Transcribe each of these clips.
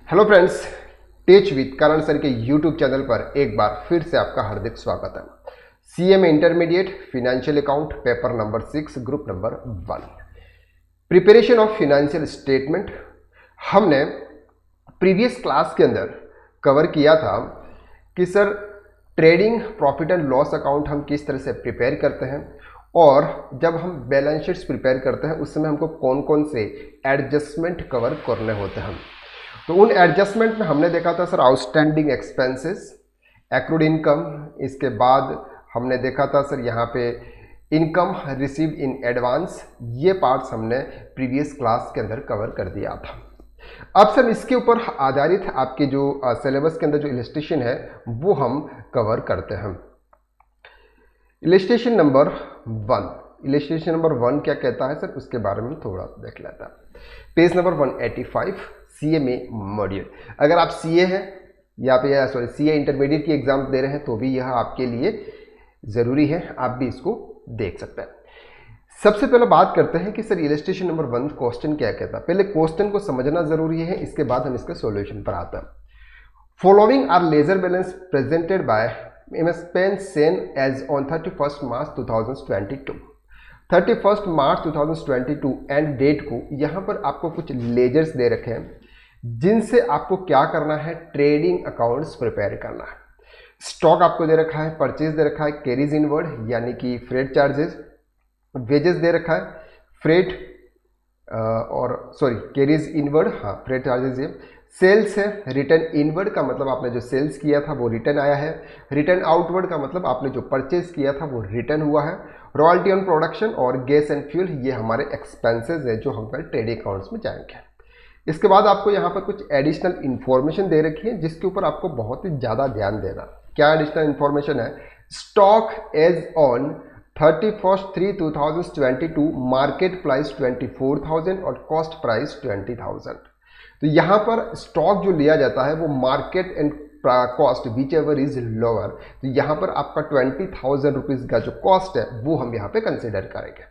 Hello friends, teach with Karan sir के YouTube channel पर एक बार फिर से आपका हार्दिक स्वागत है। सीए में intermediate financial account paper number 6 group number 1 preparation of financial statement हमने प्रीवियस क्लास के अंदर कवर किया था कि sir trading profit and loss account हम किस तरह से प्रिपेयर करते हैं और जब हम बैलेंस शीट्स प्रिपेयर करते हैं उस समय हमको कौन कौन से एडजस्टमेंट कवर करने होते हैं। तो उन एडजस्टमेंट में हमने देखा था sir outstanding expenses, accrued income, इसके बाद हमने देखा था सर यहाँ पे इनकम रिसीव इन एडवांस। ये पार्ट्स हमने प्रीवियस क्लास के अंदर कवर कर दिया था। अब सर इसके ऊपर आधारित आपके जो सिलेबस के अंदर जो इलस्ट्रेशन है वो हम कवर करते हैं। इलस्ट्रेशन नंबर 1 क्या कहता है सर, उसके बारे में थोड़ा देख लेता है। पेज नंबर 185 सीए में मॉड्यूल। अगर आप सीए हैं या पे सीए इंटरमीडिएट की एग्जाम दे रहे हैं तो भी यह आपके लिए ज़रूरी है, आप भी इसको देख सकते हैं। सबसे पहले बात करते हैं कि सर इलस्ट्रेशन नंबर 1 क्वेश्चन क्या कहता है। पहले क्वेश्चन को समझना जरूरी है, इसके बाद हम इसके सॉल्यूशन पर आते हैं। Following are ledger balance presented by MS Pen Sen as on 31st March 2022। 31st March 2022 and date को यहाँ पर आपको कुछ लेजर्स दे रखे हैं जिनसे आपको क्या करना है, ट्रेडिंग अकाउंट्स प्रिपेयर करना है। स्टॉक आपको दे रखा है, परचेज दे रखा है, कैरीज इनवर्ड यानी कि फ्रेट चार्जेस, वेजेस दे रखा है, फ्रेट कैरीज इनवर्ड, हाँ फ्रेट चार्जेस, ये सेल्स है, रिटर्न इनवर्ड का मतलब आपने जो सेल्स किया था वो रिटर्न आया है, रिटर्न आउटवर्ड का मतलब आपने जो परचेज किया था वो रिटर्न हुआ है, रॉयल्टी ऑन प्रोडक्शन और गैस एंड फ्यूल, ये हमारे एक्सपेंसेस हैं जो हम ट्रेडिंग अकाउंट्स में जाएंगे। इसके बाद आपको यहाँ पर कुछ एडिशनल इन्फॉर्मेशन दे रखी है जिसके ऊपर आपको बहुत ही ज़्यादा ध्यान देना। क्या एडिशनल इन्फॉर्मेशन है? Stock as on 31/3/2022 market price 24,000 और कॉस्ट प्राइस 20,000। तो यहाँ पर स्टॉक जो लिया जाता है वो market and cost which ever is lower, तो यहाँ पर आपका 20,000 रुपीज़ का जो कॉस्ट है वो हम यहाँ पे कंसिडर करेंगे।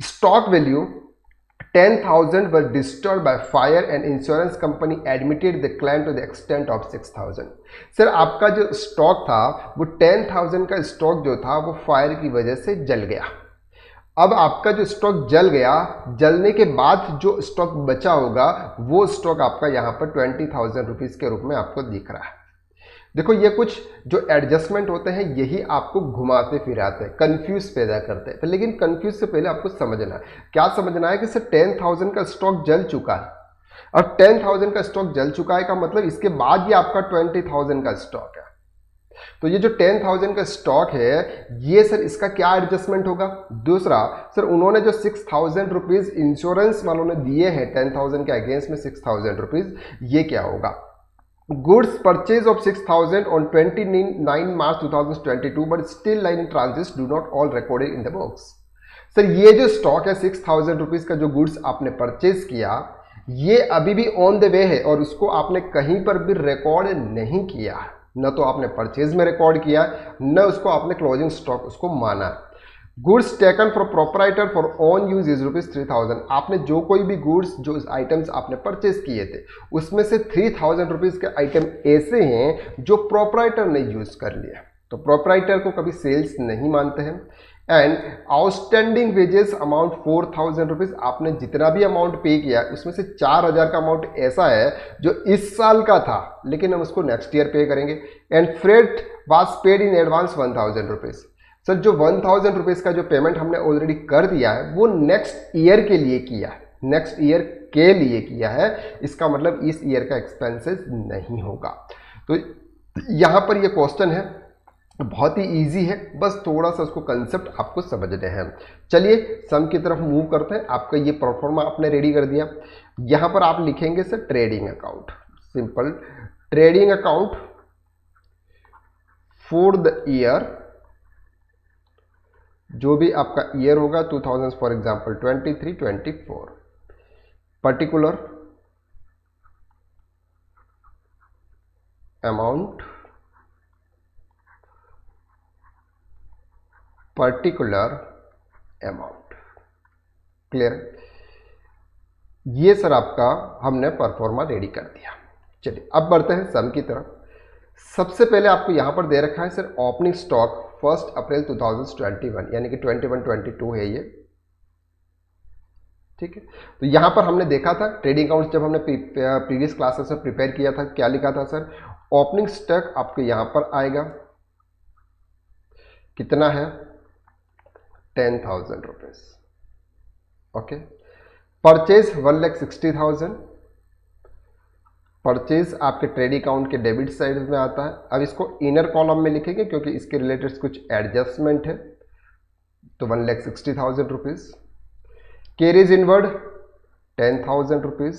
Stock value 10,000 were destroyed by fire and insurance company admitted the claim to the extent of 6,000। Sir आपका जो स्टॉक था वो 10,000 का स्टॉक जो था वो फायर की वजह से जल गया। अब आपका जो स्टॉक जल गया, जलने के बाद जो स्टॉक बचा होगा वो स्टॉक आपका यहाँ पर 20,000 रुपीज़ के रूप में आपको दिख रहा है। देखो ये कुछ जो एडजस्टमेंट होते हैं यही आपको घुमाते फिराते हैं, कंफ्यूज पैदा करते हैं। तो लेकिन कंफ्यूज से पहले आपको समझना है, क्या समझना है कि सर 10,000 का स्टॉक जल चुका है और 10,000 का स्टॉक जल चुका है का मतलब इसके बाद ये आपका 20,000 का स्टॉक है। तो ये जो 10,000 का स्टॉक है ये सर इसका क्या एडजस्टमेंट होगा? दूसरा सर उन्होंने जो 6,000 रुपीज़ इंश्योरेंस वालों ने दिए हैं 10,000 के अगेंस्ट में 6,000 रुपीज़, ये क्या होगा? Goods purchase of 6,000 on 29 March 2022 but still line in transit do not all recorded in the books। Sir ये जो स्टॉक है 6,000 रुपीज़ का जो गुड्स आपने परचेज किया ये अभी भी ऑन द वे है और उसको आपने कहीं पर भी रिकॉर्ड नहीं किया, न तो आपने परचेज में रिकॉर्ड किया न उसको आपने क्लोजिंग स्टॉक उसको माना। Goods taken for proprietor for own use is ₹3,000। आपने जो कोई भी गुड्स जो आइटम्स आपने परचेज किए थे उसमें से 3,000 रुपीज़ के आइटम ऐसे हैं जो प्रोपराइटर ने यूज कर लिया, तो प्रोपराइटर को कभी सेल्स नहीं मानते हैं। And outstanding wages amount 4,000 rupees, आपने जितना भी अमाउंट पे किया उसमें से 4,000 का अमाउंट ऐसा है जो इस साल का था लेकिन हम उसको नेक्स्ट ईयर पे करेंगे। And freight was paid in advance 1,000 rupees. Sir जो 1,000 रुपीज़ का जो पेमेंट हमने ऑलरेडी कर दिया है वो नेक्स्ट ईयर के लिए किया है, नेक्स्ट ईयर के लिए किया है, इसका मतलब इस ईयर का एक्सपेंसेस नहीं होगा। तो यहाँ पर ये क्वेश्चन है, बहुत ही इजी है, बस थोड़ा सा उसको कंसेप्ट आपको समझने हैं। चलिए सम की तरफ मूव करते हैं। आपका ये प्रोफॉर्मा आपने रेडी कर दिया, यहाँ पर आप लिखेंगे sir trading account, simple trading account for the year, जो भी आपका ईयर होगा 2000 for example 23-24, particular amount, particular amount, clear? ये सर आपका हमने परफॉर्मा रेडी कर दिया। चलिए अब बढ़ते हैं सम की तरफ। सबसे पहले आपको यहां पर दे रखा है सर ओपनिंग स्टॉक 1 अप्रैल 2021 यानी कि 21-22 है ये, ठीक है। तो यहां पर हमने देखा था ट्रेडिंग अकाउंट जब हमने प्रीवियस क्लासेस में प्रिपेयर किया था, क्या लिखा था सर, ओपनिंग स्टॉक आपको यहां पर आएगा, कितना है 10,000 रुपीज, ओके। परचेज 1,60,000, परचेज आपके ट्रेडिंग अकाउंट के डेबिट साइड में आता है। अब इसको इनर कॉलम में लिखेंगे क्योंकि इसके रिलेटेड कुछ एडजस्टमेंट है, तो 1,60,000 rupees. Carriage inward 10,000 rupees,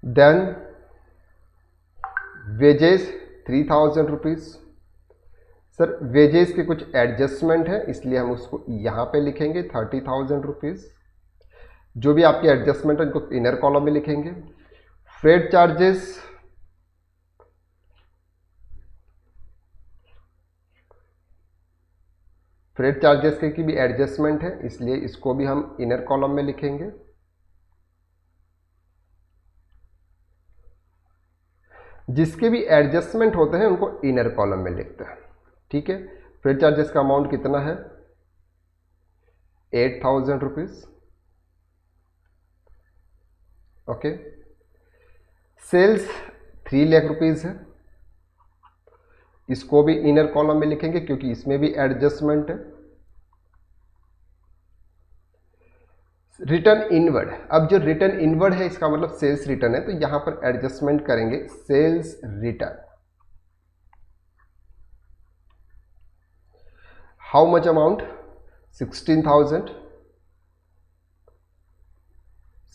then wages 3,000 rupees. Sir wages के कुछ एडजस्टमेंट है इसलिए हम उसको यहां पे लिखेंगे 30,000 रुपीज। जो भी आपके एडजस्टमेंट है इनको इनर कॉलम में लिखेंगे। फ्रेट चार्जेस के की भी एडजस्टमेंट है इसलिए इसको भी हम इनर कॉलम में लिखेंगे। जिसके भी एडजस्टमेंट होते हैं उनको इनर कॉलम में लिखते हैं, ठीक है। फ्रेट चार्जेस का अमाउंट कितना है 8,000 rupees, okay. Sales 3 lakh rupees है, इसको भी इनर कॉलम में लिखेंगे क्योंकि इसमें भी एडजस्टमेंट है। रिटर्न इनवर्ड, अब जो रिटर्न इनवर्ड है इसका मतलब सेल्स रिटर्न है, तो यहां पर एडजस्टमेंट करेंगे sales return. How much amount 16,000,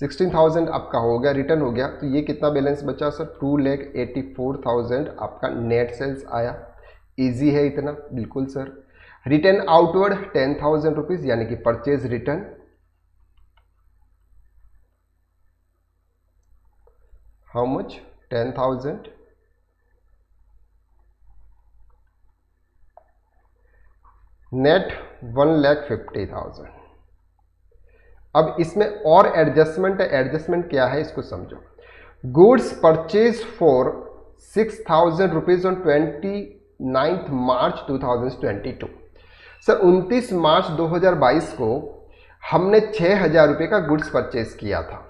16,000 आपका हो गया, रिटर्न हो गया। तो ये कितना बैलेंस बचा सर 2,84,000 आपका नेट सेल्स आया। इजी है इतना, बिल्कुल सर। रिटर्न आउटवर्ड 10,000 रुपीज यानी कि purchase return, how much 10,000, net 1,50,000। अब इसमें और एडजस्टमेंट है, एडजस्टमेंट क्या है इसको समझो। Goods purchase for 6,000 rupees on 29 March 2022। Sir 29 मार्च 2022 को हमने 6,000 रुपये का गुड्स परचेज किया था,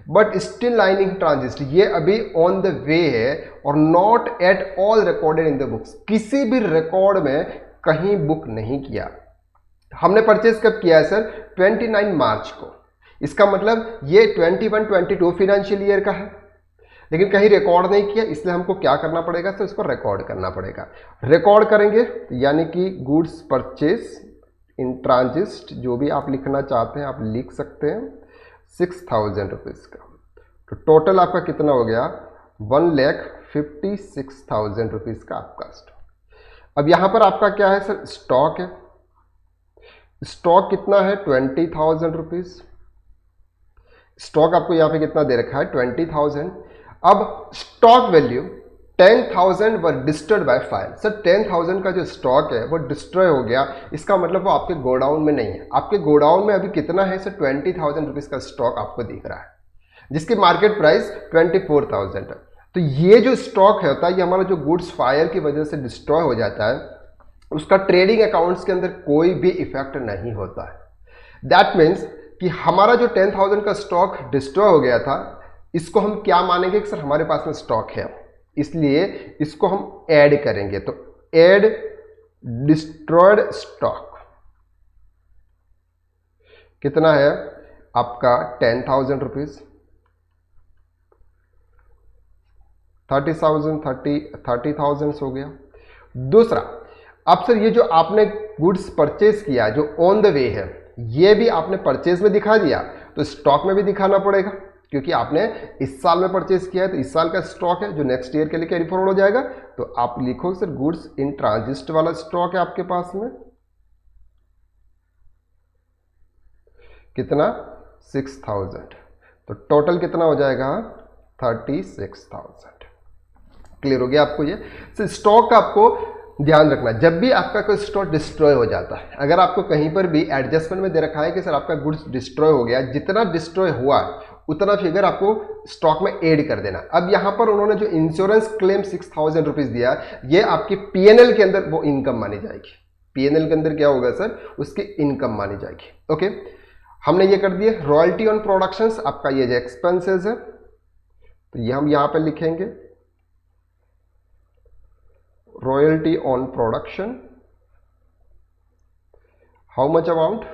बट स्टिल लाइनिंग ट्रांजिस्ट, ये अभी ऑन द वे है और not at all recorded in the books, किसी भी रिकॉर्ड में कहीं बुक नहीं किया। हमने परचेज कब किया है सर 29 मार्च को, इसका मतलब ये 21-22 फाइनेंशियल ईयर का है, लेकिन कहीं रिकॉर्ड नहीं किया, इसलिए हमको क्या करना पड़ेगा सर, इसको रिकॉर्ड करना पड़ेगा। रिकॉर्ड करेंगे यानी कि गुड्स परचेज इन ट्रांजिस्ट, जो भी आप लिखना चाहते हैं आप लिख सकते हैं, 6,000 रुपीज का। तो टोटल आपका कितना हो गया 1,56,000 रुपीज का आपका स्टॉक। अब यहां पर आपका क्या है सर, स्टॉक है। स्टॉक कितना है 20,000 रुपीज। स्टॉक आपको यहां पे कितना दे रखा है 20,000। अब stock value 10,000 were destroyed by fire. Sir 10,000 का जो स्टॉक है वो डिस्ट्रॉय हो गया, इसका मतलब वो आपके गोडाउन में नहीं है। आपके गोडाउन में अभी कितना है सर 20,000 रुपीज का स्टॉक आपको दिख रहा है, जिसकी मार्केट प्राइस 24,000 है। तो ये जो स्टॉक है होता है, ये हमारा जो गुड्स फायर की वजह से डिस्ट्रॉय हो जाता है, उसका ट्रेडिंग अकाउंट्स के अंदर कोई भी इफेक्ट नहीं होता है। दैट मीन्स कि हमारा जो 10,000 का स्टॉक डिस्ट्रॉय हो गया था, इसको हम क्या मानेंगे कि सर हमारे पास में स्टॉक है, इसलिए इसको हम ऐड करेंगे। तो ऐड डिस्ट्रॉयड स्टॉक कितना है आपका 10,000 रुपीज, 30,000 हो गया। दूसरा, अब सर ये जो आपने गुड्स परचेज किया जो ऑन द वे है, ये भी आपने परचेज में दिखा दिया, तो स्टॉक में भी दिखाना पड़ेगा, क्योंकि आपने इस साल में परचेज किया है तो इस साल का स्टॉक है जो नेक्स्ट ईयर के लिए कैरी फॉरवर्ड हो जाएगा। तो आप लिखो सर गुड्स इन ट्रांजिस्ट वाला स्टॉक है आपके पास में कितना 6,000, तो टोटल कितना हो जाएगा 36,000। क्लियर हो गया आपको ये। सर स्टॉक आपको ध्यान रखना, जब भी आपका कोई स्टॉक डिस्ट्रॉय हो जाता है, अगर आपको कहीं पर भी एडजस्टमेंट में दे रखा है कि सर आपका गुड्स डिस्ट्रॉय हो गया, जितना डिस्ट्रॉय हुआ उतना फिगर आपको स्टॉक में ऐड कर देना। अब यहां पर उन्होंने जो इंश्योरेंस क्लेम 6,000 रुपीज दिया, ये आपकी पीएनएल के अंदर वो इनकम मानी जाएगी। पीएनएल के अंदर क्या होगा सर, उसकी इनकम मानी जाएगी। ओके, हमने ये कर दिया। रॉयल्टी ऑन प्रोडक्शंस आपका ये जो एक्सपेंसेस है, तो ये हम यहां पर लिखेंगे royalty on production, how much amount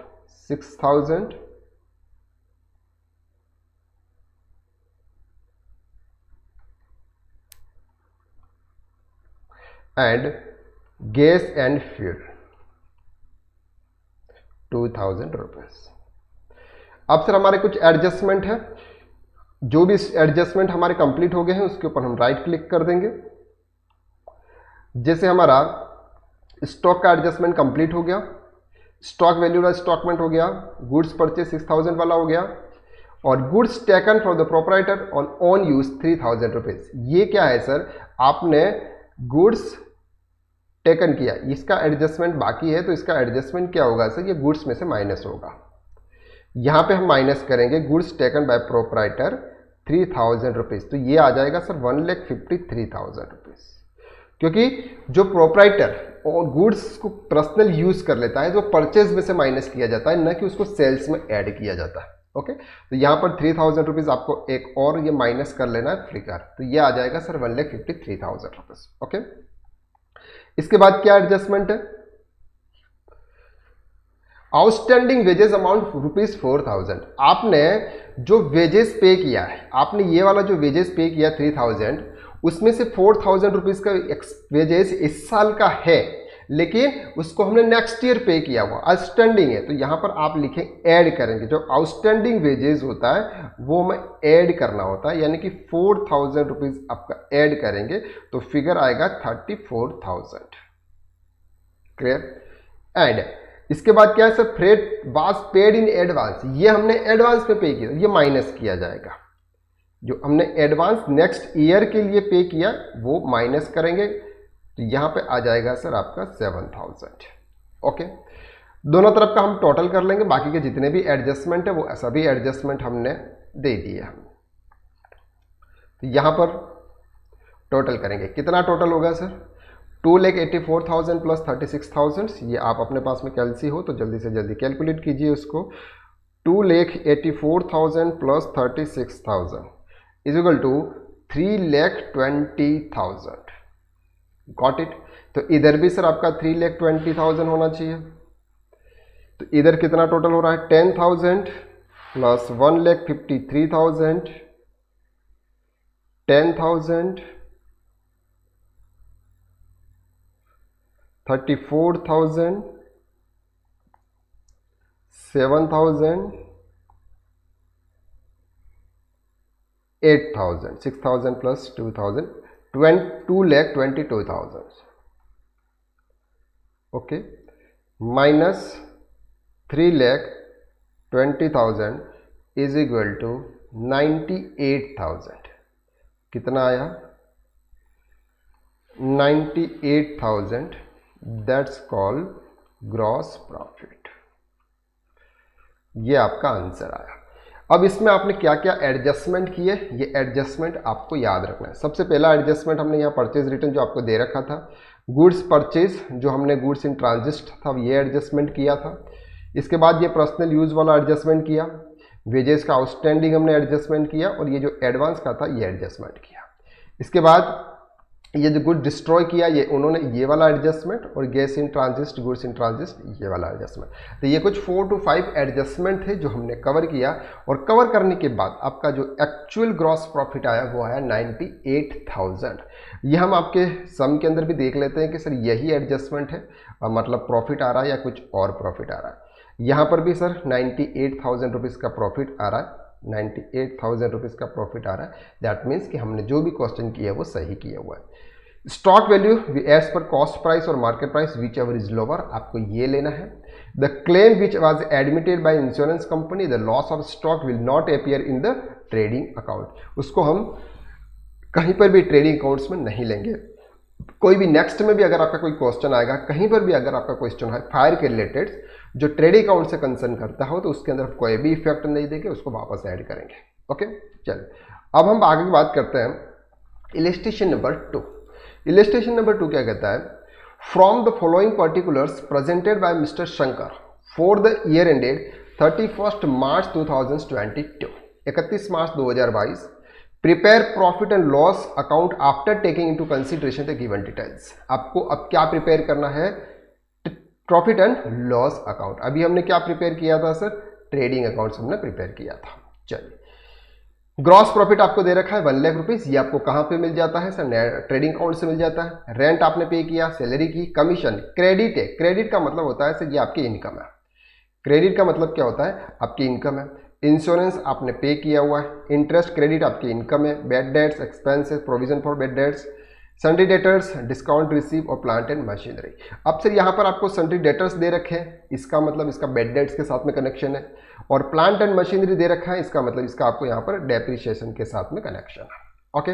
6,000, and gas and fuel 2,000 rupees. अब सर हमारे कुछ एडजस्टमेंट है, जो भी एडजस्टमेंट हमारे कंप्लीट हो गए हैं उसके ऊपर हम राइट क्लिक कर देंगे। जैसे हमारा स्टॉक का एडजस्टमेंट कंप्लीट हो गया, स्टॉक वैल्यू वाला स्टॉकमेंट हो गया, गुड्स परचेज 6,000 वाला हो गया, और goods taken for the proprietor on own use 3,000 rupees. ये क्या है सर, आपने गुड्स टेकन किया, इसका एडजस्टमेंट बाकी है, तो इसका एडजस्टमेंट क्या होगा सर, ये गुड्स में से माइनस होगा। यहां पे हम माइनस करेंगे goods taken by proprietor 3,000 rupees, तो ये आ जाएगा सर 1,53,000 रुपीज। क्योंकि जो प्रोपराइटर और गुड्स को पर्सनल यूज कर लेता है, जो परचेज में से माइनस किया जाता है, न कि उसको सेल्स में ऐड किया जाता है। ओके, तो यहां पर 3,000 रुपीज आपको एक और ये माइनस कर लेना है फिगर, तो ये आ जाएगा सर 1,53,000 रुपीज। ओके, इसके बाद क्या एडजस्टमेंट है, आउटस्टैंडिंग वेजेस अमाउंट ₹4,000। आपने जो वेजेस पे किया है, आपने ये वाला जो वेजेस पे किया 3,000, उसमें से 4,000 रुपीज का वेजेस इस साल का है, लेकिन उसको हमने नेक्स्ट ईयर पे किया हुआ आउटस्टैंडिंग है, तो यहां पर आप लिखें ऐड करेंगे। जो आउटस्टैंडिंग वेजेस होता है वो हमें ऐड करना होता है, यानी कि 4,000 रुपीज आपका ऐड करेंगे तो फिगर आएगा 34,000। क्लियर? एंड इसके बाद क्या है sir, freight was paid in advance, ये हमने एडवांस में पे किया, ये माइनस किया जाएगा। जो हमने एडवांस नेक्स्ट ईयर के लिए पे किया वो माइनस करेंगे, तो यहां पे आ जाएगा सर आपका 7,000। ओके, दोनों तरफ का हम टोटल कर लेंगे, बाकी के जितने भी एडजस्टमेंट है वो सभी एडजस्टमेंट हमने दे दिए हम। तो यहां पर टोटल करेंगे, कितना टोटल होगा सर, 2,84,000 प्लस 36,000। ये आप अपने पास में कैलसी हो तो जल्दी से जल्दी कैलकुलेट कीजिए उसको। 2,84,000 plus 36,000 is equal to 3,20,000। Got it? तो इधर भी सर आपका 3,20,000 होना चाहिए। तो इधर कितना टोटल हो रहा है, 10,000 plus 1,53,000, 10,000, 34,000, 7,000, 8,000, 6,000 plus 2,000, 2,22,000. Okay, minus 3,20,000 is equal to 98,000. कितना आया, 98,000. That's called gross profit. ये आपका आंसर आया। अब इसमें आपने क्या क्या एडजस्टमेंट किए, ये एडजस्टमेंट आपको याद रखना है। सबसे पहला एडजस्टमेंट हमने यहाँ परचेज रिटर्न जो आपको दे रखा था, गुड्स परचेज जो हमने गुड्स इन ट्रांजिट था ये एडजस्टमेंट किया था। इसके बाद ये पर्सनल यूज वाला एडजस्टमेंट किया, वेजेस का आउटस्टैंडिंग हमने एडजस्टमेंट किया, और ये जो एडवांस का था ये एडजस्टमेंट किया। इसके बाद ये जो गुड डिस्ट्रॉय किया ये उन्होंने ये वाला एडजस्टमेंट, और gas in transit goods in transit ये वाला एडजस्टमेंट। तो ये कुछ 4 to 5 एडजस्टमेंट थे जो हमने कवर किया, और कवर करने के बाद आपका जो एक्चुअल ग्रॉस प्रॉफिट आया वो आया 98,000। ये हम आपके सम के अंदर भी देख लेते हैं कि सर यही एडजस्टमेंट है, मतलब प्रॉफिट आ रहा है या कुछ और प्रॉफिट आ रहा है। यहाँ पर भी सर 98,000 रुपीज़ का प्रॉफिट आ रहा है, 98,000 रुपीज़ का प्रॉफिट आ रहा है। दैट मीन्स कि हमने जो भी क्वेश्चन किया है वो सही किया हुआ है। Stock value as per cost price और market price whichever is lower, आपको ये लेना है। The claim which was admitted by insurance company, the loss of stock will not appear in the trading account, उसको हम कहीं पर भी ट्रेडिंग अकाउंट्स में नहीं लेंगे। कोई भी नेक्स्ट में भी अगर आपका कोई क्वेश्चन आएगा, कहीं पर भी अगर आपका क्वेश्चन है फायर के रिलेटेड जो ट्रेडिंग अकाउंट से कंसर्न करता हो, तो उसके अंदर कोई भी इफेक्ट नहीं देंगे, उसको वापस ऐड करेंगे। ओके, चलिए अब हम आगे की बात करते हैं इलस्ट्रेशन नंबर 2। इलस्ट्रेशन नंबर 2 क्या कहता है, from the following particulars presented by mister Shankar for the year ended 31 March 2022, 31 March 2022, prepare profit and loss account after taking into consideration the given details. आपको अब क्या प्रिपेयर करना है, प्रॉफिट एंड लॉस अकाउंट। अभी हमने क्या प्रिपेयर किया था सर, ट्रेडिंग अकाउंट्स हमने प्रिपेयर किया था। चलिए, ग्रॉस प्रॉफिट आपको दे रखा है 1 लाख रुपीज। ये आपको कहां पे मिल जाता है सर, ट्रेडिंग अकाउंट से मिल जाता है। रेंट आपने पे किया, सैलरी की, कमीशन, क्रेडिट है। क्रेडिट का मतलब होता है सर ये आपकी इनकम है। क्रेडिट का मतलब क्या होता है, आपकी इनकम है। इंश्योरेंस आपने पे किया हुआ है, इंटरेस्ट क्रेडिट आपकी इनकम है। Bad debts, expenses, provision for bad debts, sundry debtors, discount receive और प्लांट एंड मशीनरी। अब सर यहाँ पर आपको सन्ड्री डेटर्स दे रखे हैं, इसका मतलब इसका बैड डेट्स के साथ में कनेक्शन है। और प्लांट एंड मशीनरी दे रखा है, इसका मतलब इसका आपको यहाँ पर डेप्रिसिएशन के साथ में कनेक्शन है। ओके,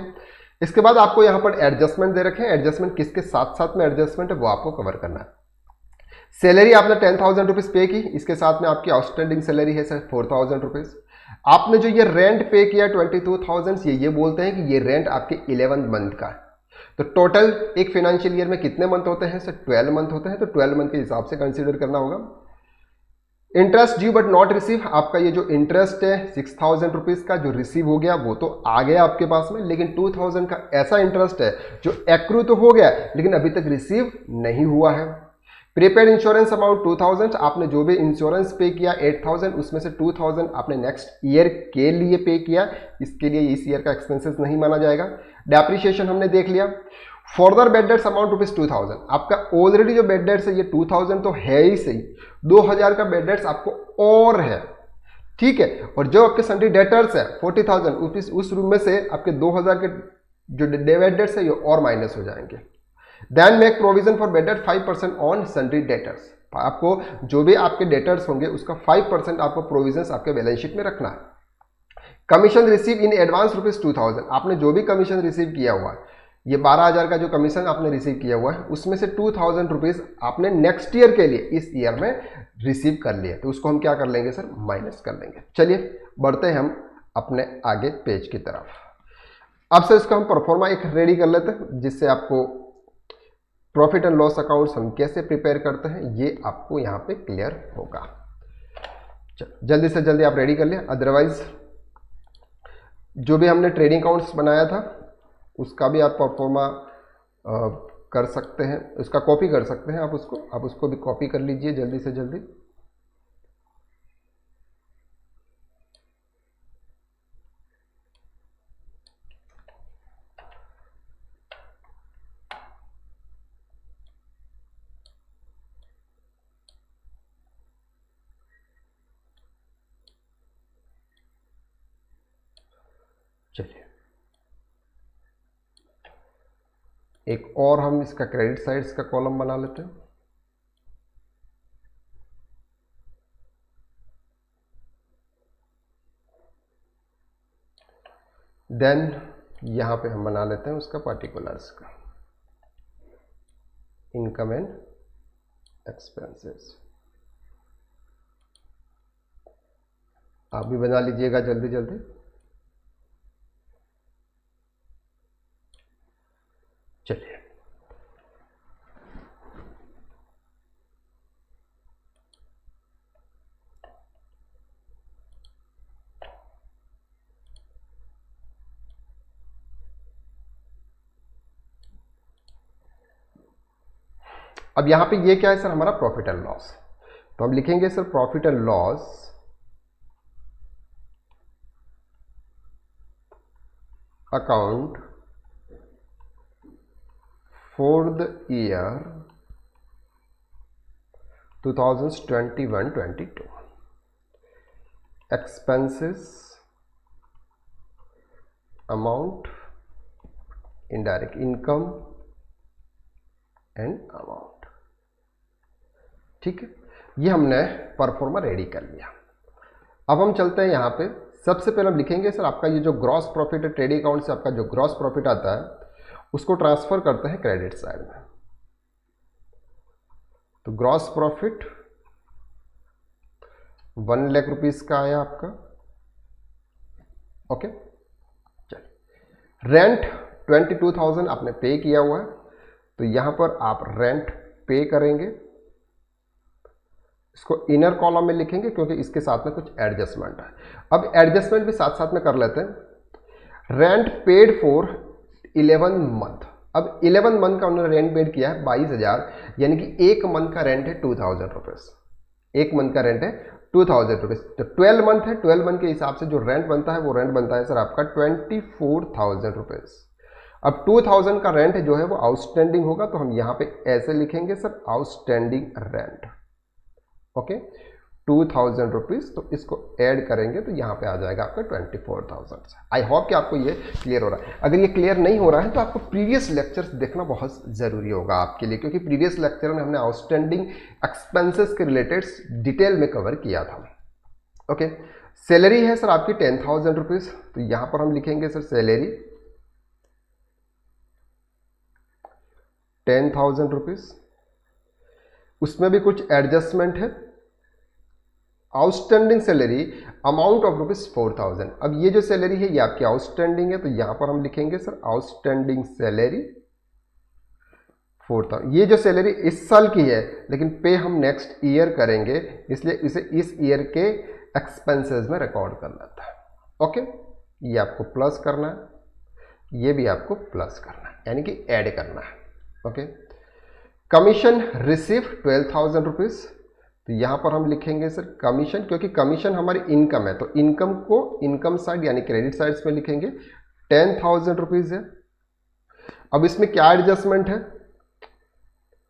इसके बाद आपको यहाँ पर एडजस्टमेंट दे रखे हैं। एडजस्टमेंट किसके साथ साथ में एडजस्टमेंट है वो आपको कवर करना है। सैलरी आपने 10,000 रुपीज पे की, इसके साथ में आपकी आउटस्टैंडिंग सैलरी है सर 4,000 रुपीज। आपने जो ये रेंट पे किया 22,000, ये बोलते हैं कि ये रेंट आपके 11 मंथ का है। तो टोटल एक फाइनेंशियल ईयर में कितने मंथ होते हैं सर, 12 मंथ होते हैं। तो 12 मंथ के हिसाब से कंसीडर करना होगा। Interest due but not receive, आपका ये जो इंटरेस्ट है 6,000 रुपीज का जो रिसीव हो गया वो तो आ गया आपके पास में, लेकिन 2,000 का ऐसा इंटरेस्ट है जो एक्रू तो हो गया लेकिन अभी तक रिसीव नहीं हुआ है। प्रीपेड इंश्योरेंस अमाउंट 2,000, आपने जो भी इंश्योरेंस पे किया 8,000, उसमें से 2,000 आपने नेक्स्ट ईयर के लिए पे किया, इसके लिए इस ईयर का एक्सपेंसेस नहीं माना जाएगा। डेप्रिसिएशन हमने देख लिया। Further bad debts amount rupees 2,000, आपका ऑलरेडी जो बेड डेट्स है ये 2,000 तो है ही सही, 2,000 का बेड डेट्स आपको और है, ठीक है। और जो आपके सन्ड्री डेटर्स है 40,000, उस रूम में से आपके 2,000 के जो बेड डेट्स है ये और माइनस हो जाएंगे। Then make provision for bad debt 5% on sundry debtors, आपको जो भी आपके डेटर्स होंगे उसका 5% आपको प्रोविजन आपके बैलेंस शीट में रखना है। Commission receive in advance rupees 2,000, आपने जो भी कमीशन रिसीव किया हुआ है, ये 12,000 का जो कमीशन आपने रिसीव किया हुआ है उसमें से 2,000 रुपीज आपने नेक्स्ट ईयर के लिए इस ईयर में रिसीव कर लिए, तो उसको हम क्या कर लेंगे सर, माइनस कर लेंगे। चलिए बढ़ते हैं हम अपने आगे पेज की तरफ। अब से इसको हम परफॉर्मा एक रेडी कर लेते हैं, जिससे आपको प्रॉफिट एंड लॉस अकाउंट्स हम कैसे प्रिपेयर करते हैं ये आपको यहाँ पे क्लियर होगा। जल्दी से जल्दी आप रेडी कर लिया, अदरवाइज जो भी हमने ट्रेडिंग अकाउंट्स बनाया था उसका भी आप परफॉर्मा कर सकते हैं, उसका कॉपी कर सकते हैं आप उसको भी कॉपी कर लीजिए जल्दी से जल्दी। चलिए एक और हम इसका क्रेडिट साइड्स का कॉलम बना लेते हैं। देन यहां पे हम बना लेते हैं उसका पार्टिकुलर्स का इनकम एंड एक्सपेंसेस। आप भी बना लीजिएगा जल्दी जल्दी। चलिए अब यहां पे ये क्या है सर, हमारा प्रॉफिट एंड लॉस। तो हम लिखेंगे sir profit and loss account for the year 2021-22, expenses amount, indirect income and amount, ठीक है। ये हमने परफॉर्मा रेडी कर लिया। अब हम चलते हैं यहाँ पे, सबसे पहले हम लिखेंगे सर आपका ये जो ग्रॉस प्रॉफिट है ट्रेडिंग अकाउंट से आपका जो ग्रॉस प्रॉफिट आता है उसको ट्रांसफर करते हैं क्रेडिट साइड में। तो ग्रॉस प्रॉफिट 1 लाख रुपीज का आया आपका। ओके, चलिए रेंट 22,000 आपने पे किया हुआ है, तो यहां पर आप रेंट पे करेंगे। इसको इनर कॉलम में लिखेंगे क्योंकि इसके साथ में कुछ एडजस्टमेंट है। अब एडजस्टमेंट भी साथ साथ में कर लेते हैं। Rent paid for 11 month. अब 11 मंथ का उन्होंने रेंट पेड किया है 22,000, यानी कि एक मंथ का रेंट है 2,000 रुपीज। एक मंथ का रेंट है 2,000 रुपीज। तो 12 मंथ है, 12 मंथ के हिसाब से जो रेंट बनता है वो रेंट बनता है सर आपका 24,000 रुपीज। अब 2,000 का रेंट जो है वो आउटस्टैंडिंग होगा, तो हम यहां पे ऐसे लिखेंगे sir outstanding rent. Okay, 2,000 rupees, तो इसको ऐड करेंगे तो यहां पे आ जाएगा आपका 24,000। आई होप कि आपको ये क्लियर हो रहा है। अगर ये क्लियर नहीं हो रहा है तो आपको प्रीवियस लेक्चर्स देखना बहुत जरूरी होगा आपके लिए, क्योंकि प्रीवियस लेक्चर में हमने आउटस्टैंडिंग एक्सपेंसेस के रिलेटेड डिटेल में कवर किया था। ओके, सैलरी है सर आपकी 10,000 रुपीज, तो यहां पर हम लिखेंगे सर सैलरी 10,000 रुपीज। उसमें भी कुछ एडजस्टमेंट है। Outstanding salary amount of rupees 4,000। अब ये जो सैलरी है ये आपकी आउटस्टैंडिंग है, तो यहां पर हम लिखेंगे सर आउटस्टैंडिंग सैलरी 4,000। ये जो सैलरी इस साल की है, लेकिन पे हम नेक्स्ट ईयर करेंगे, इसलिए इसे इस ईयर के एक्सपेंसेस में रिकॉर्ड कर लेता है। ओके, ये आपको प्लस करना है, ये भी आपको प्लस करना है, यानी कि ऐड करना है। ओके, कमीशन रिसीव 12,000 रुपीज, तो यहां पर हम लिखेंगे सर कमीशन, क्योंकि कमीशन हमारी इनकम है, तो इनकम को इनकम साइड यानी क्रेडिट साइड्स में लिखेंगे। 10,000 रुपीज है। अब इसमें क्या एडजस्टमेंट है?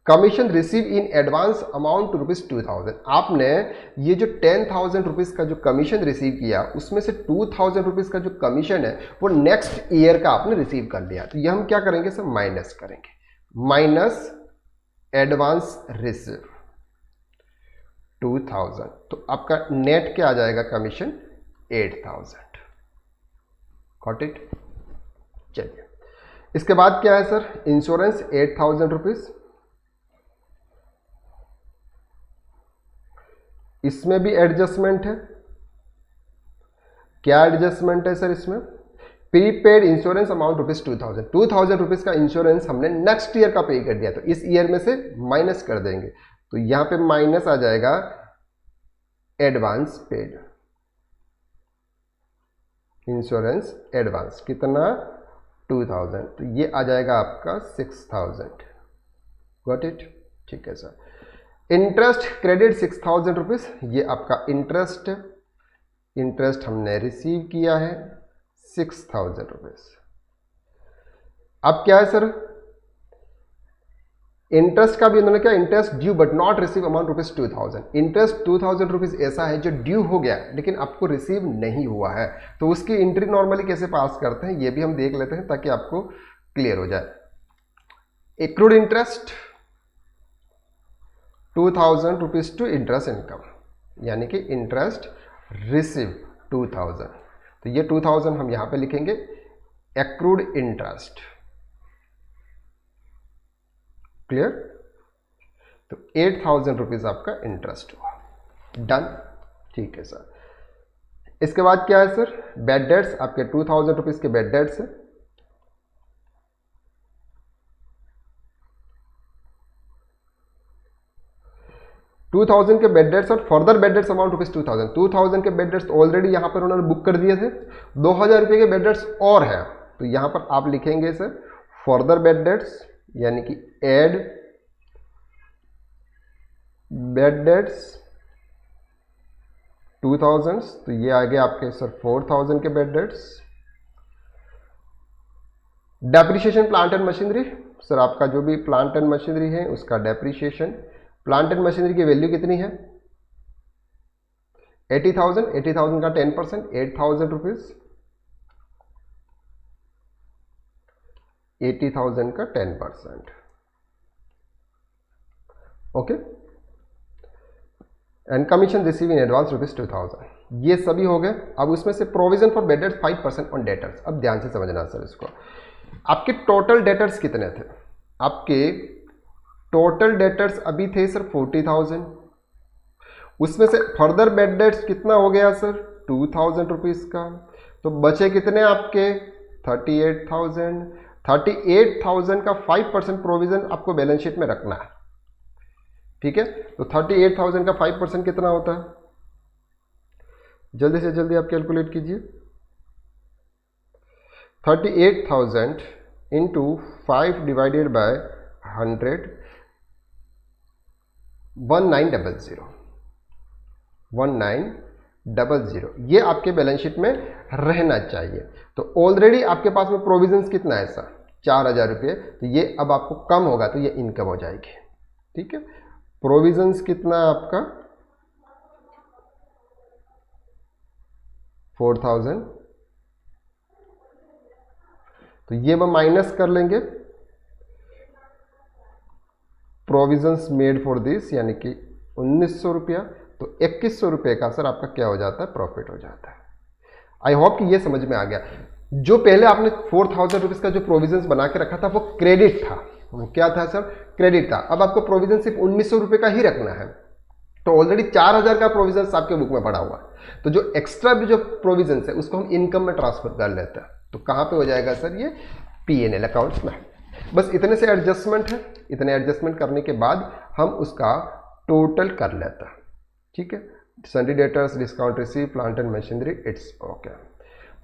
Commission receive in advance amount rupees 2,000। आपने ये जो 10,000 रुपीज का जो कमीशन रिसीव किया, उसमें से 2,000 रुपीज का जो कमीशन है वो नेक्स्ट ईयर का आपने रिसीव कर लिया, तो ये हम क्या करेंगे सर माइनस करेंगे। माइनस एडवांस रिसीव 2,000, तो आपका नेट क्या आ जाएगा कमीशन 8,000। Got it. चलिए, इसके बाद क्या है सर इंश्योरेंस 8,000 रुपीज। इसमें भी एडजस्टमेंट है। क्या एडजस्टमेंट है सर इसमें? Prepaid insurance amount rupees 2,000। 2,000 rupees का इंश्योरेंस हमने नेक्स्ट ईयर का पे कर दिया, तो इस ईयर में से माइनस कर देंगे, तो यहां पे माइनस आ जाएगा एडवांस पेड इंश्योरेंस एडवांस, कितना 2,000, तो ये आ जाएगा आपका 6,000। Got it. ठीक है सर। इंटरेस्ट क्रेडिट 6,000 रुपीज, ये आपका इंटरेस्ट, इंटरेस्ट हमने रिसीव किया है 6,000 रुपीज। अब क्या है सर इंटरेस्ट का भी उन्होंने क्या, interest due but not receive amount rupees 2,000। Interest 2,000 rupees ऐसा है जो ड्यू हो गया लेकिन आपको रिसीव नहीं हुआ है, तो उसकी एंट्री नॉर्मली कैसे पास करते हैं ये भी हम देख लेते हैं ताकि आपको क्लियर हो जाए। Accrued interest 2,000 rupees to interest income, यानी कि इंटरेस्ट रिसीव 2,000, तो ये 2,000 हम यहां पे लिखेंगे एक्रूड इंटरेस्ट। क्लियर। तो 8,000 रुपीज आपका इंटरेस्ट हुआ। डन। ठीक है सर। इसके बाद क्या है सर बैड डेट्स, आपके 2,000 रुपीज के बैड डेट्स है। $2,000 के बेड डेट्स और further bad debts amount rupees 2,000। 2,000 के बेड डेट्स ऑलरेडी यहां पर उन्होंने बुक कर दिए थे। 2,000 रुपये के बेड डेट्स और है, तो यहां पर आप लिखेंगे सर फर्दर बेड डेट्स, यानी कि एड बेड डेट्स 2,000, तो ये आ गया आपके सर 4,000 के bad debts. Depreciation plant and machinery, sir आपका जो भी प्लांट एंड मशीनरी है उसका डेप्रिसिएशन। प्लांट एंड मशीनरी की वैल्यू कितनी है 80,000। 80,000 का 10% 8,000 रुपीज। 80,000 का 10%। Okay. And commission receive in advance rupees 2,000। ये सभी हो गए। अब उसमें से provision for bad debts 5% on debtors. अब ध्यान से समझना सर इसको। आपके टोटल डेटर्स कितने थे? आपके टोटल डेटर्स अभी थे सर 40,000, उसमें से फर्दर बेड डेट्स कितना हो गया सर 2,000 रुपीज़ का, तो बचे कितने आपके 38,000। 38,000 का 5% प्रोविजन आपको बैलेंस शीट में रखना है, ठीक है। तो 38,000 का 5% कितना होता है? जल्दी से जल्दी आप कैलकुलेट कीजिए। 38,000 इंटू 5 डिवाइडेड बाय 100, 1900, 1900 ये आपके बैलेंस शीट में रहना चाहिए। तो ऑलरेडी आपके पास में प्रोविजंस कितना है सर 4,000 रुपये, तो ये अब आपको कम होगा तो ये इनकम हो जाएगी, ठीक है। प्रोविजंस कितना है आपका 4,000, तो ये हम माइनस कर लेंगे प्रोविजंस मेड फॉर दिस, यानी कि 1,900 रुपया, तो 2,100 रुपये का सर आपका क्या हो जाता है, प्रॉफिट हो जाता है। आई होप कि ये समझ में आ गया। जो पहले आपने 4,000 रुपीज़ का जो प्रोविजंस बना के रखा था वो क्रेडिट था, वो क्या था सर, क्रेडिट था। अब आपको प्रोविजन सिर्फ 1,900 रुपये का ही रखना है, तो ऑलरेडी 4,000 का प्रोविजन आपके बुक में पड़ा हुआ है, तो जो एक्स्ट्रा भी जो प्रोविजन है उसको हम इनकम में ट्रांसफर कर लेते हैं। तो कहाँ पे हो जाएगा सर, ये P&L अकाउंट्स में। बस इतने से एडजस्टमेंट है, इतने एडजस्टमेंट करने के बाद हम उसका टोटल कर लेते हैं, ठीक है। सन्डी debtors, discount receive, plant and machinery, it's okay.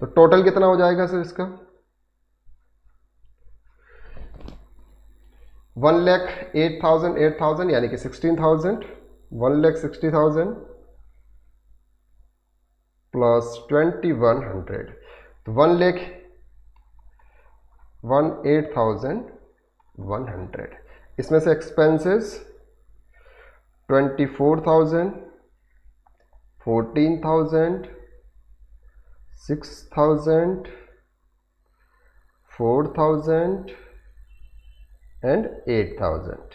तो टोटल कितना हो जाएगा सर इसका 1,08,000, 8,000 यानी कि 16,000, 1,60,000 प्लस 2,100, तो 1,18,100। इसमें से एक्सपेंसेस 24,000, 14,000, 6,000, 4,000 एंड 8,000।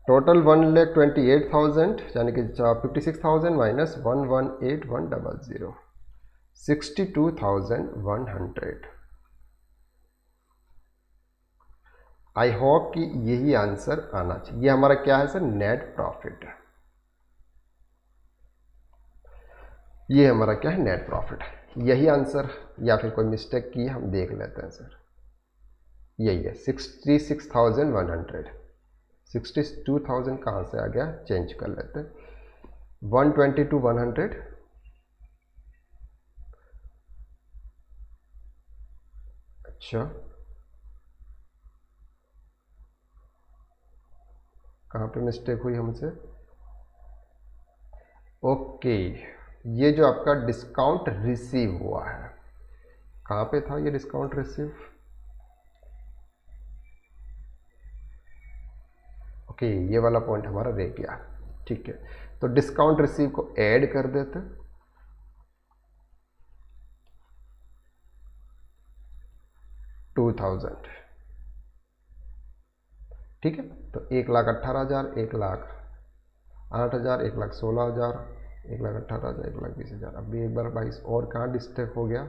टोटल 1,28,000 यानी कि 56,000 माइनस 1,18,100, 62,100। आई होप कि यही आंसर आना चाहिए। ये हमारा क्या है सर, नेट प्रॉफिट है। ये हमारा क्या है, नेट प्रॉफिट है। यही आंसर, या फिर कोई मिस्टेक की हम देख लेते हैं सर। यही है 66,100। 62,000 कहाँ से आ गया, चेंज कर लेते हैं। 122,100 अच्छा, कहाँ पे मिस्टेक हुई हमसे। ओके, ये जो आपका डिस्काउंट रिसीव हुआ है, कहाँ पे था ये डिस्काउंट रिसीव। ओके, ये वाला पॉइंट हमारा रह गया, ठीक है। तो डिस्काउंट रिसीव को ऐड कर देते, $2,000, ठीक है। तो 1,18,000, 1,08,000, 1,16,000, 1,18,000, 1,20,000। अभी एक बार 22 और कहाँ डिस्टेप हो गया,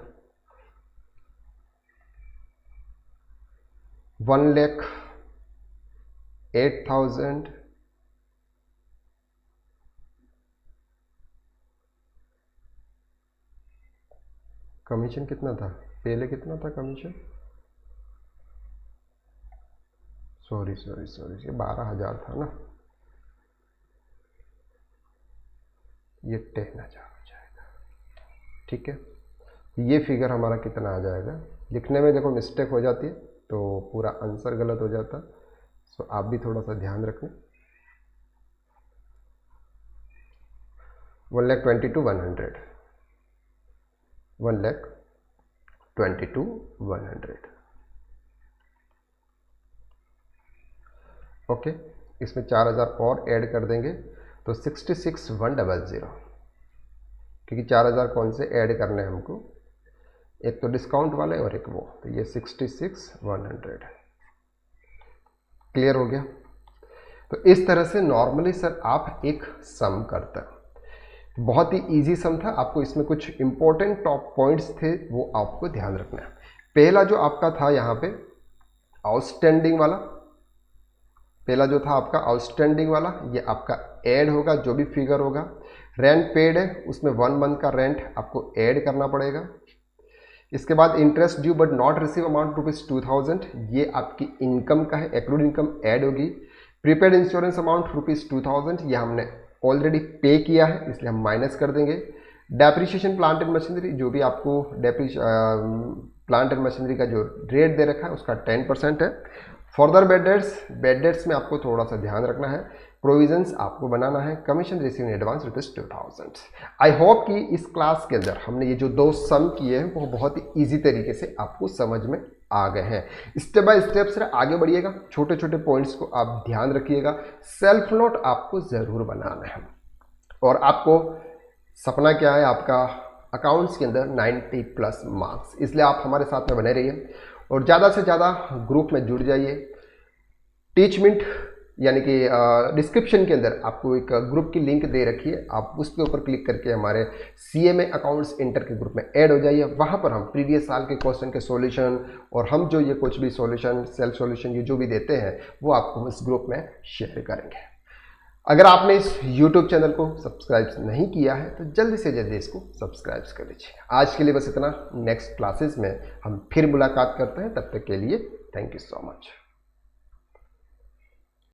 1,08,000 कमीशन कितना था पहले, कितना था कमीशन, सॉरी ये 12,000 था ना, ये 10,000 हो जाएगा, ठीक है। ये फिगर हमारा कितना आ जाएगा, लिखने में देखो मिस्टेक हो जाती है तो पूरा आंसर गलत हो जाता है, सो आप भी थोड़ा सा ध्यान रखें। 1,22,100, 1,22,100, ओके। इसमें 4,000 और ऐड कर देंगे तो 66,100, क्योंकि 4,000 कौन से ऐड करने हैं हमको, एक तो डिस्काउंट वाले और एक वो, तो ये 66,100 क्लियर हो गया। तो इस तरह से नॉर्मली सर आप एक सम करते हैं, बहुत ही इजी सम था। आपको इसमें कुछ इंपॉर्टेंट टॉप पॉइंट्स थे वो आपको ध्यान रखना है। पहला जो आपका था यहाँ पे आउटस्टैंडिंग वाला, पहला जो था आपका आउटस्टैंडिंग वाला, ये आपका ऐड होगा, जो भी फिगर होगा। रेंट पेड है, उसमें 1 मंथ का रेंट आपको ऐड करना पड़ेगा। इसके बाद interest due but not receive amount ₹2000, ये आपकी इनकम का है, एक्रूड इनकम ऐड होगी। प्रीपेड इंश्योरेंस अमाउंट ₹2000, ये हमने ऑलरेडी पे किया है, इसलिए हम माइनस कर देंगे। डेप्रिसिएशन प्लांट एंड मशीनरी, जो भी आपको प्लांट एंड मशीनरी का जो रेट दे रखा है उसका 10% है। फर्दर बेड डेट्स में आपको थोड़ा सा ध्यान रखना है, प्रोविजंस आपको बनाना है। Commission receive in advance ₹2000। I hope कि इस क्लास के अंदर हमने ये जो 2 सम किए हैं वो बहुत ही ईजी तरीके से आपको समझ में आ गए हैं। स्टेप बाय स्टेप से आगे बढ़िएगा, छोटे छोटे पॉइंट्स को आप ध्यान रखिएगा, सेल्फ नोट आपको ज़रूर बनाना है। और आपको सपना क्या है आपका, अकाउंट्स के अंदर 90+ मार्क्स, इसलिए आप हमारे साथ में बने रहिए और ज़्यादा से ज़्यादा ग्रुप में जुड़ जाइए। टीचमिंट यानी कि डिस्क्रिप्शन के अंदर आपको एक ग्रुप की लिंक दे रखी है, आप उसके ऊपर क्लिक करके हमारे CMA अकाउंट्स इंटर के ग्रुप में ऐड हो जाइए। वहाँ पर हम प्रीवियस साल के क्वेश्चन के सॉल्यूशन और हम जो ये कुछ भी सॉल्यूशन, सेल्फ सॉल्यूशन ये जो भी देते हैं वो आपको इस ग्रुप में शेयर करेंगे। अगर आपने इस YouTube चैनल को सब्सक्राइब नहीं किया है तो जल्दी से जल्दी इसको सब्सक्राइब कर लीजिए। आज के लिए बस इतना, नेक्स्ट क्लासेस में हम फिर मुलाकात करते हैं, तब तक के लिए थैंक यू सो मच।